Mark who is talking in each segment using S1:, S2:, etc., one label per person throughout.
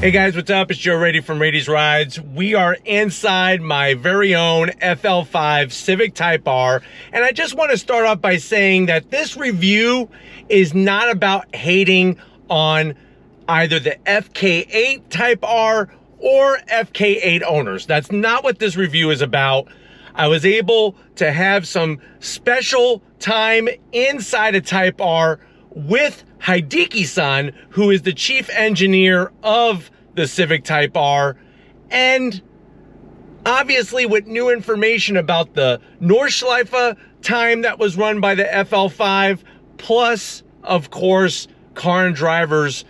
S1: Hey guys, what's up? It's Joe Rady from Rady's Rides. We are inside my very own FL5 Civic Type R, and I just want to start off by saying that this review is not about hating on either the FK8 Type R or FK8 owners. That's not what this review is about. I was able to have some special time inside a Type R with Hideki-san, who is the chief engineer of the Civic Type R, and obviously with new information about the Nordschleife time that was run by the FL5, plus, of course, Car and Driver's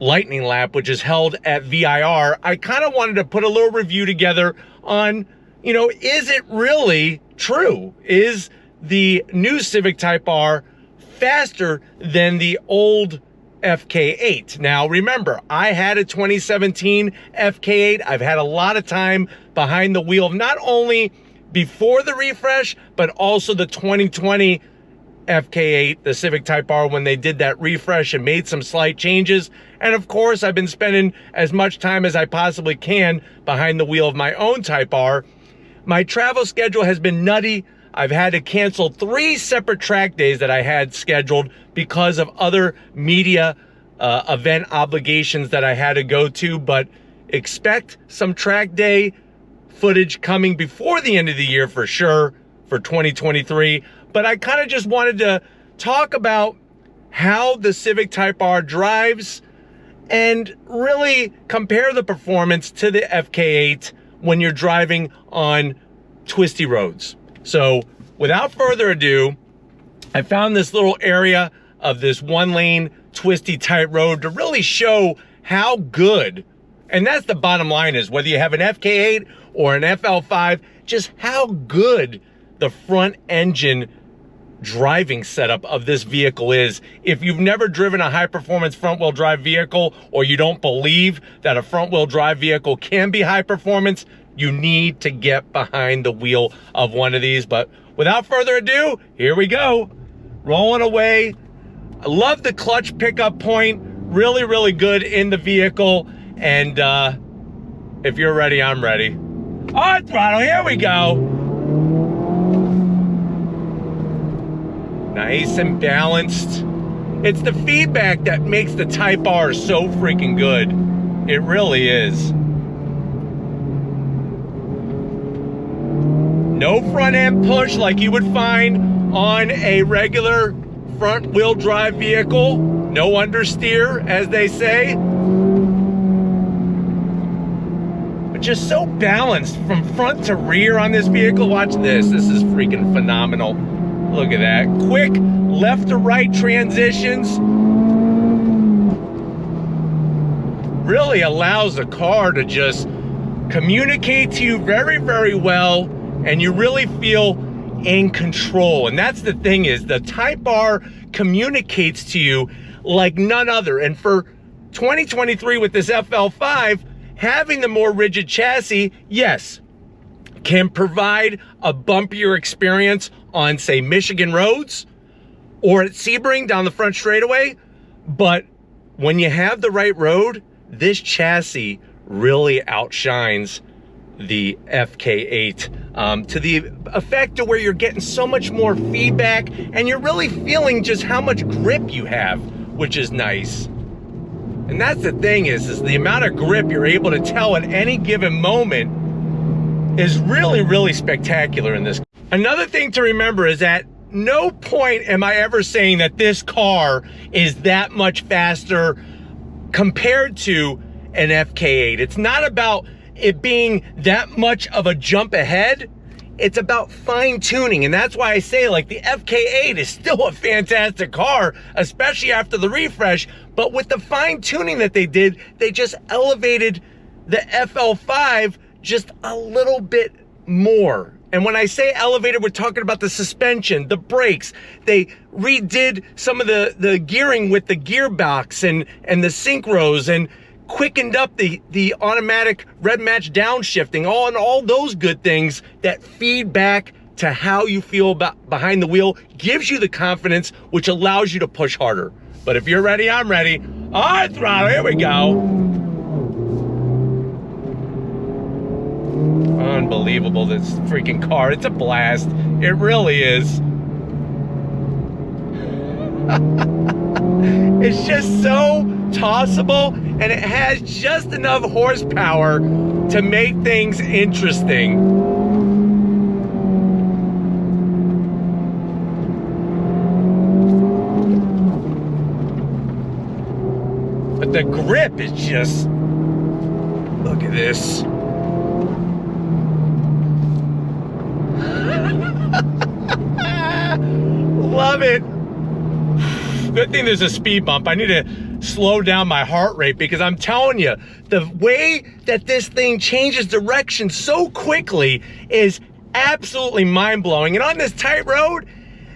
S1: Lightning Lap, which is held at VIR, I kind of wanted to put a little review together on, you know, is it really true? Is the new Civic Type R faster than the old FK8? Now remember, I had a 2017 FK8. I've had a lot of time behind the wheel, not only before the refresh, but also the 2020 FK8, the Civic Type R, when they did that refresh and made some slight changes. And of course, I've been spending as much time as I possibly can behind the wheel of my own Type R. My travel schedule has been nutty. I've had to cancel 3 separate track days that I had scheduled because of other media event obligations that I had to go to, but expect some track day footage coming before the end of the year for sure for 2023. But I kind of just wanted to talk about how the Civic Type R drives and really compare the performance to the FK8 when you're driving on twisty roads. So without further ado, I found this little area of this 1-lane twisty tight road to really show how good, and that's the bottom line, is whether you have an FK8 or an FL5, just how good the front engine driving setup of this vehicle is. If you've never driven a high performance front wheel drive vehicle, or you don't believe that a front wheel drive vehicle can be high performance, you need to get behind the wheel of one of these. But without further ado, here we go. Rolling away. I love the clutch pickup point. Really, really good in the vehicle. And if you're ready, I'm ready. On throttle, here we go. Nice and balanced. It's the feedback that makes the Type R so freaking good. It really is. No front end push like you would find on a regular front wheel drive vehicle. No understeer, as they say. But just so balanced from front to rear on this vehicle. Watch this. This is freaking phenomenal. Look at that. Quick left to right transitions. Really allows the car to just communicate to you very, very well. And you really feel in control. And that's the thing, is the Type R communicates to you like none other. And for 2023 with this FL5, having the more rigid chassis, yes, can provide a bumpier experience on, say, Michigan roads or at Sebring down the front straightaway. But when you have the right road, this chassis really outshines the FK8 to the effect to where you're getting so much more feedback and you're really feeling just how much grip you have, which is nice. And that's the thing, is the amount of grip you're able to tell at any given moment is really, really spectacular in this. Another thing to remember is at no point am I ever saying that this car is that much faster compared to an FK8. It's not about it being that much of a jump ahead. It's about fine tuning. And that's why I say, like, the FK8 is still a fantastic car, especially after the refresh. But with the fine tuning that they did, they just elevated the FL5 just a little bit more. And when I say elevated, we're talking about the suspension, the brakes. They redid some of the gearing with the gearbox and the synchros, and quickened up the automatic red match downshifting, all those good things that feed back to how you feel about behind the wheel, gives you the confidence, which allows you to push harder. But if you're ready, I'm ready. On throttle, here we go. Unbelievable, this freaking car. It's a blast. It really is. It's just so tossable, and it has just enough horsepower to make things interesting. But the grip is just, look at this. Love it. Good thing there's a speed bump. I need to slow down my heart rate, because I'm telling you, the way that this thing changes direction so quickly is absolutely mind-blowing. And on this tight road,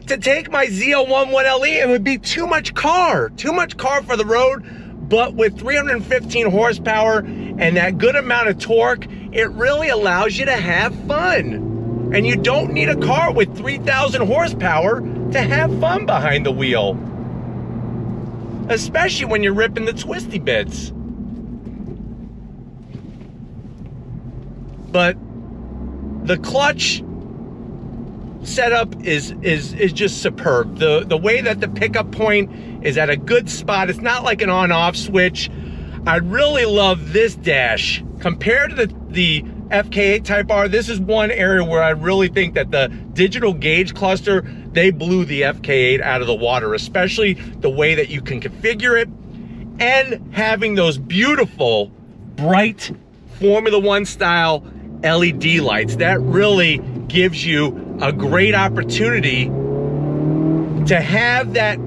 S1: to take my Z011LE, it would be too much car for the road. But with 315 horsepower and that good amount of torque, it really allows you to have fun. And you don't need a car with 3,000 horsepower to have fun behind the wheel, especially when you're ripping the twisty bits. But the clutch setup is just superb. The way that the pickup point is at a good spot. It's not like an on-off switch. I really love this dash compared to the FK8 Type R. This is one area where I really think that the digital gauge cluster, they blew the FK8 out of the water, especially the way that you can configure it, and having those beautiful bright Formula One style LED lights. That really gives you a great opportunity to have that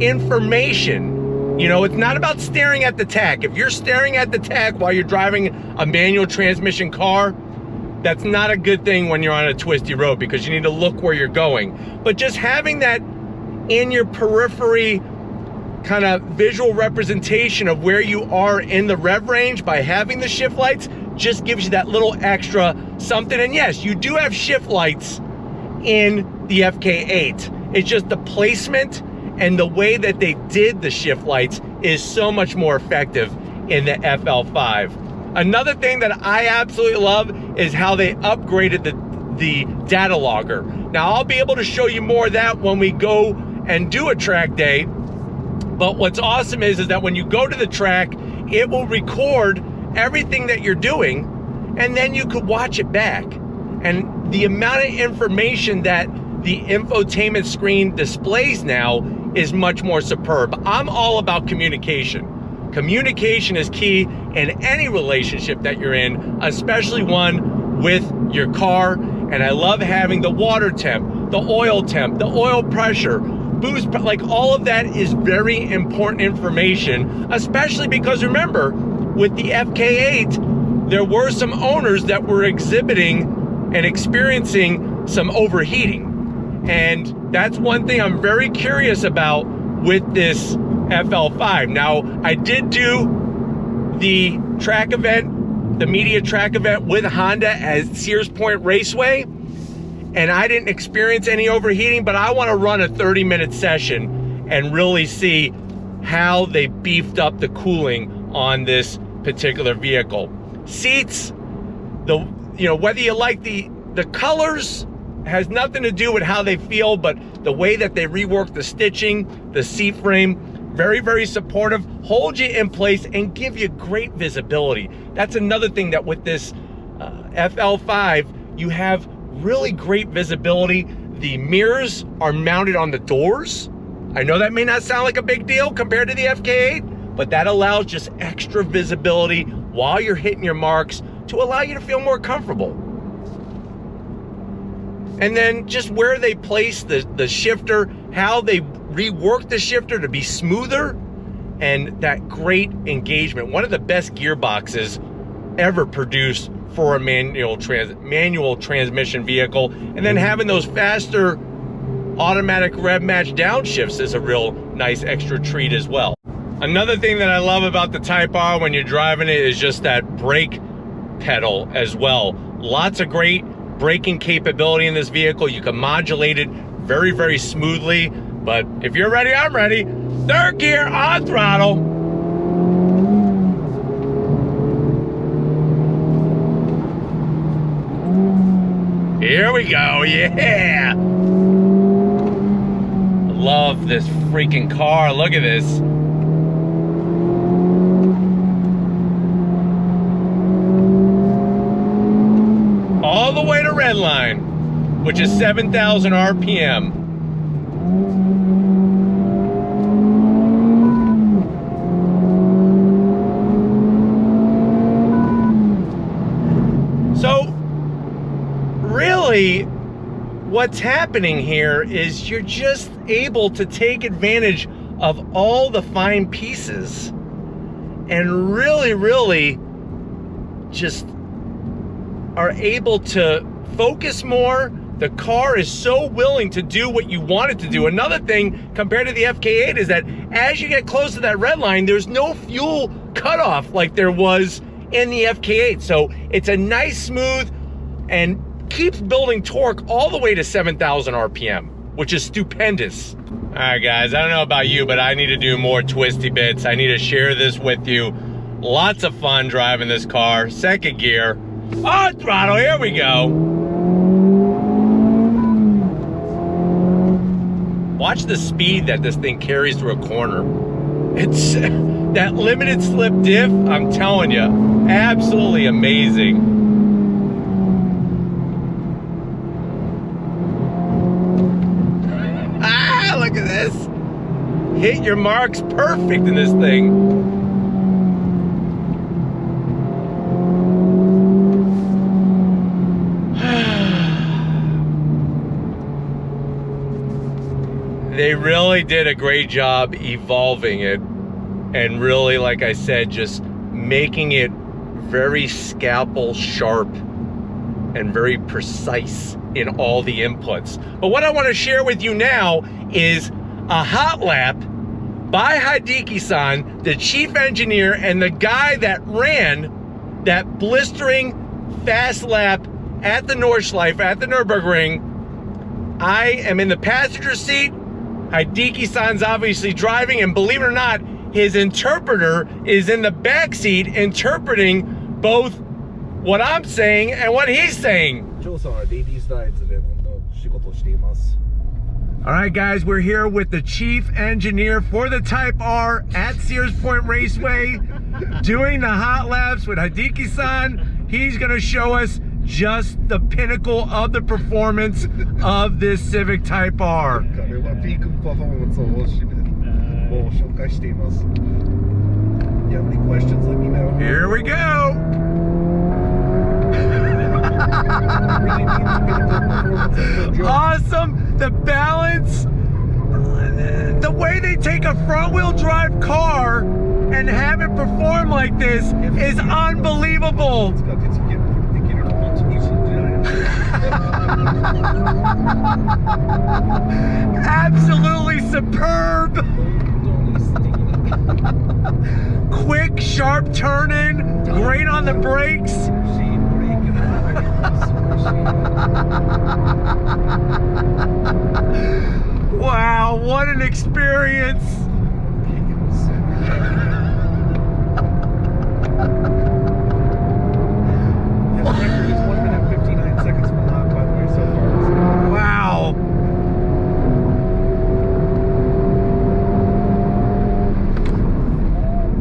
S1: information. You know, it's not about staring at the tach. If you're staring at the tach while you're driving a manual transmission car, that's not a good thing when you're on a twisty road, because you need to look where you're going. But just having that in your periphery kind of visual representation of where you are in the rev range by having the shift lights just gives you that little extra something. And yes, you do have shift lights in the FK8. It's just the placement and the way that they did the shift lights is so much more effective in the FL5. Another thing that I absolutely love is how they upgraded the data logger. Now, I'll be able to show you more of that when we go and do a track day. But what's awesome is that when you go to the track, it will record everything that you're doing, and then you could watch it back. And the amount of information that the infotainment screen displays now is much more superb. I'm all about communication. Communication is key in any relationship that you're in, especially one with your car. And I love having the water temp, the oil pressure, boost, like all of that is very important information, especially because remember, with the FK8, there were some owners that were exhibiting and experiencing some overheating. And that's one thing I'm very curious about with this FL5. Now, I did do the track event, the media track event with Honda at Sears Point Raceway, and I didn't experience any overheating, but I want to run a 30-minute session and really see how they beefed up the cooling on this particular vehicle. Seats, whether you like the colors has nothing to do with how they feel, but the way that they rework the stitching, the seat frame, very, very supportive, hold you in place and give you great visibility. That's another thing that with this FL5, you have really great visibility. The mirrors are mounted on the doors. I know that may not sound like a big deal compared to the FK8, but that allows just extra visibility while you're hitting your marks to allow you to feel more comfortable. And then just where they place the shifter, how they rework the shifter to be smoother, and that great engagement. One of the best gearboxes ever produced for a manual transmission vehicle. And then having those faster automatic rev match downshifts is a real nice extra treat as well. Another thing that I love about the Type R when you're driving it is just that brake pedal as well. Lots of great braking capability in this vehicle. You can modulate it very, very smoothly. But if you're ready, I'm ready. Third gear on throttle. Here we go, yeah! I love this freaking car, look at this. All the way to redline, which is 7,000 RPM. So, really, what's happening here is you're just able to take advantage of all the fine pieces and really just are able to focus more. The car is so willing to do what you want it to do. Another thing compared to the FK8 is that as you get close to that red line, there's no fuel cutoff like there was in the FK8. So it's a nice, smooth, and keeps building torque all the way to 7,000 RPM, which is stupendous. All right, guys, I don't know about you, but I need to do more twisty bits. I need to share this with you. Lots of fun driving this car. Second gear. Oh, throttle, here we go. Watch the speed that this thing carries through a corner. It's that limited slip diff, I'm telling you, absolutely amazing. Ah, look at this. Hit your marks perfect in this thing. They really did a great job evolving it and really, like I said, just making it very scalpel sharp and very precise in all the inputs. But what I want to share with you now is a hot lap by Hideki-san, the chief engineer and the guy that ran that blistering fast lap at the Nordschleife, at the Nürburgring. I am in the passenger seat. Hideki-san's obviously driving, and believe it or not, his interpreter is in the back seat interpreting both what I'm saying and what he's saying. All right, guys, we're here with the chief engineer for the Type R at Sears Point Raceway, doing the hot laps with Hideki-san. He's gonna show us just the pinnacle of the performance of this Civic Type R. Here we go. Awesome. The balance, the way they take a front-wheel drive car and have it perform like this is unbelievable. Absolutely superb. Quick, sharp turning, great on the brakes. Wow, what an experience. Wow.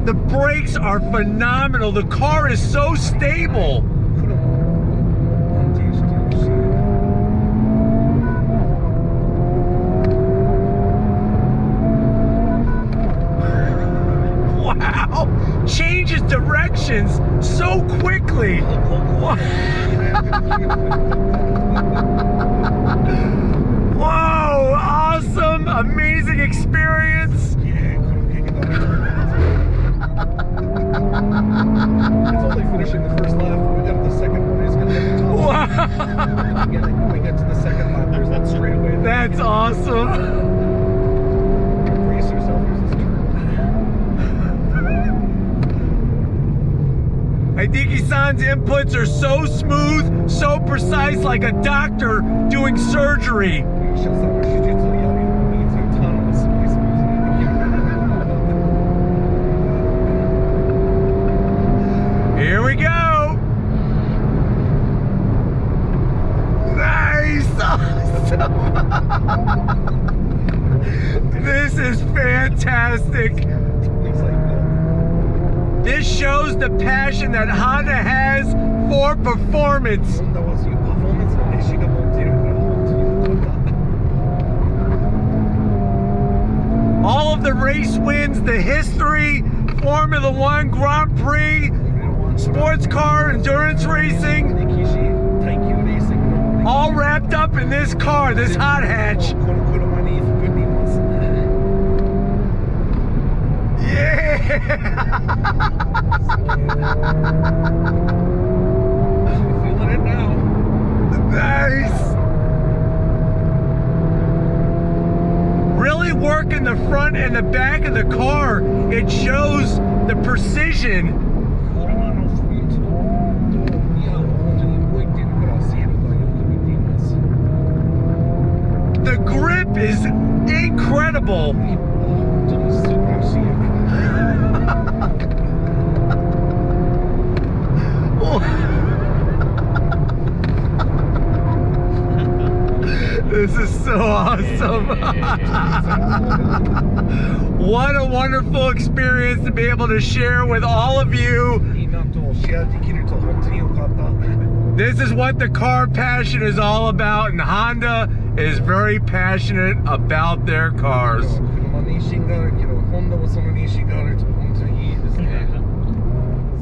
S1: The brakes are phenomenal. The car is so stable. Wow. Changes directions so quickly. Whoa, awesome, amazing experience.
S2: It's only finishing the first lap. We got the second one. He's going to get the top. Again, when we get to the second lap, there's that straightaway.
S1: That's awesome.
S2: Brace yourself. Here's this turn.
S1: Hideki-san's inputs are so smooth, so precise, like a doctor doing surgery. Here we go. Ah!
S2: He's like, no.
S1: This shows the passion that Honda has for performance.
S2: Honda was you performanceの歴史が持っているから本当に良かった。
S1: All of the race wins, the history, Formula One, Grand Prix, sports car, endurance racing, all wrapped up in this car, this hot hatch. Yeah!
S2: Feeling it now.
S1: Nice! Really working the front and the back of the car. It shows the precision. The grip is incredible. This is so awesome. What a wonderful experience to be able to share with all of you. This is what the car passion is all about, and Honda is very passionate about their cars.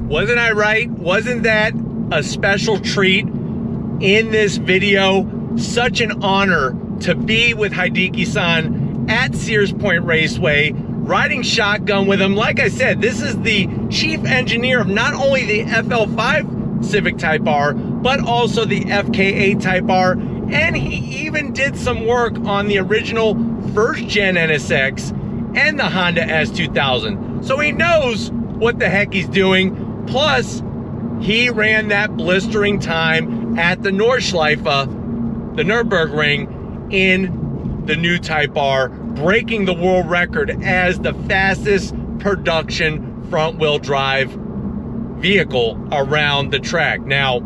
S1: Wasn't I right? Wasn't that a special treat in this video? Such an honor to be with Hideki-san at Sears Point Raceway, riding shotgun with him. Like I said, this is the chief engineer of not only the FL5 Civic Type R, but also the FK8 Type R, and he even did some work on the original first gen NSX and the Honda S2000. So he knows what the heck he's doing. Plus, he ran that blistering time at the Nordschleife, the Nürburgring, in the new Type R, breaking the world record as the fastest production front-wheel drive vehicle around the track. Now,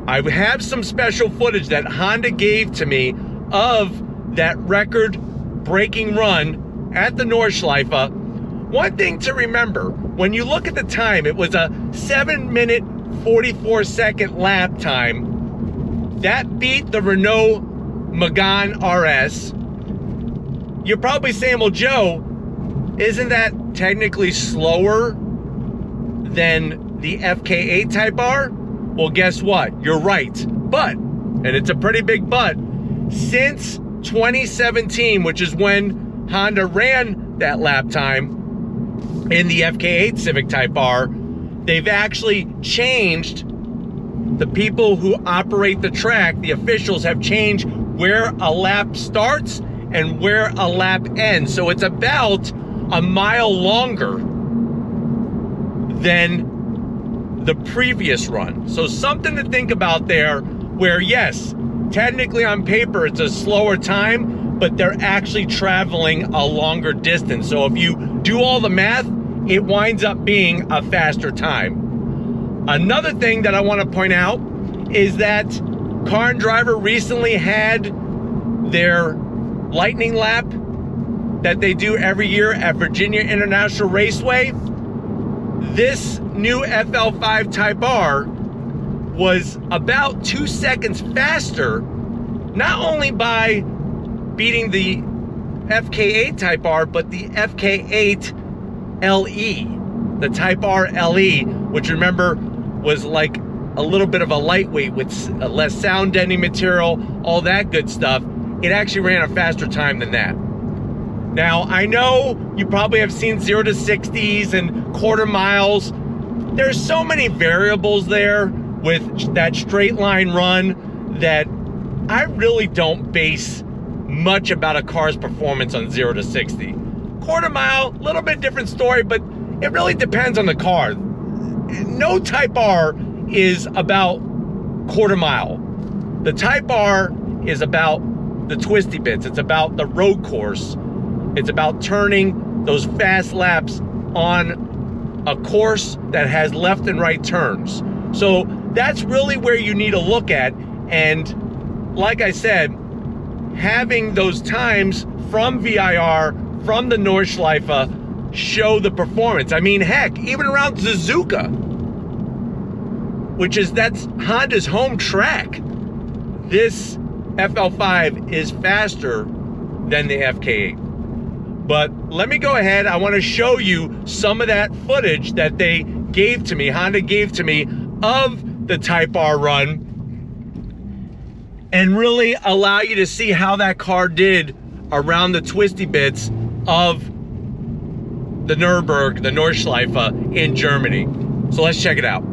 S1: I have some special footage that Honda gave to me of that record-breaking run at the Nordschleife. One thing to remember, when you look at the time, it was a 7-minute, 44-second lap time. That beat the Renault Megane RS. You're probably saying, well, Joe, isn't that technically slower than the FK8 Type R? Well, guess what? You're right. But, and it's a pretty big but, since 2017, which is when Honda ran that lap time in the FK8 Civic Type R, they've actually changed. The people who operate the track, the officials, have changed where a lap starts and where a lap ends. So it's about a mile longer than the previous run. So something to think about there, where yes, technically on paper it's a slower time, but they're actually traveling a longer distance. So if you do all the math, it winds up being a faster time. Another thing that I want to point out is that Car and Driver recently had their lightning lap that they do every year at Virginia International Raceway. This new FL5 Type R was about 2 seconds faster, not only by beating the FK8 Type R, but the FK8 LE, the Type R LE, which remember was like a little bit of a lightweight with less sound deadening material, all that good stuff. It actually ran a faster time than that. Now, I know you probably have seen 0 to 60s and quarter miles. There's so many variables there with that straight line run that I really don't base much about a car's performance on 0 to 60. Quarter mile, a little bit different story, but it really depends on the car. No Type R is about quarter mile. The Type R is about the twisty bits. It's about the road course. It's about turning those fast laps on a course that has left and right turns. So that's really where you need to look at. And like I said, having those times from VIR, from the Nordschleife, show the performance. I mean, heck, even around Suzuka, that's Honda's home track, this FL5 is faster than the FK8. But let me go ahead. I want to show you some of that footage that they gave to me, Honda gave to me, of the Type R run, and really allow you to see how that car did around the twisty bits of the Nürburgring, the Nordschleife in Germany. So let's check it out.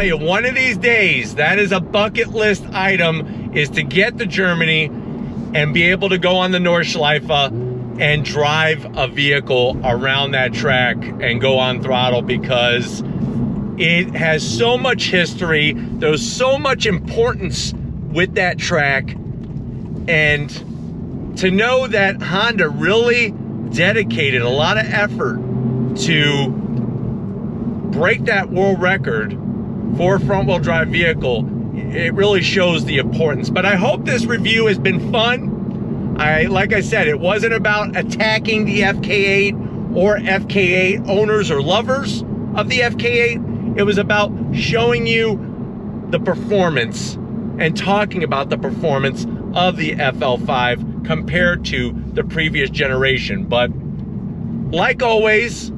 S1: tell you, one of these days, that is a bucket list item, is to get to Germany and be able to go on the Nordschleife and drive a vehicle around that track and go on throttle, because it has so much history. There's so much importance with that track. And to know that Honda really dedicated a lot of effort to break that world record for a front-wheel drive vehicle, it really shows the importance. But I hope this review has been fun. Like I said, it wasn't about attacking the FK8 or FK8 owners or lovers of the FK8. It was about showing you the performance and talking about the performance of the FL5 compared to the previous generation. But like always,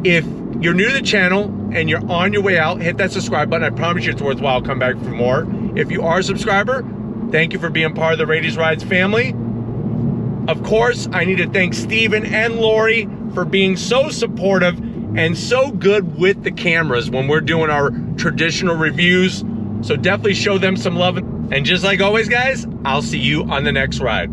S1: if you're new to the channel and you're on your way out, hit that subscribe button. I promise you it's worthwhile. Come back for more. If you are a subscriber, thank you for being part of the Radies Rides family. Of course, I need to thank Steven and Lori for being so supportive and so good with the cameras when we're doing our traditional reviews. So definitely show them some love. And just like always, guys, I'll see you on the next ride.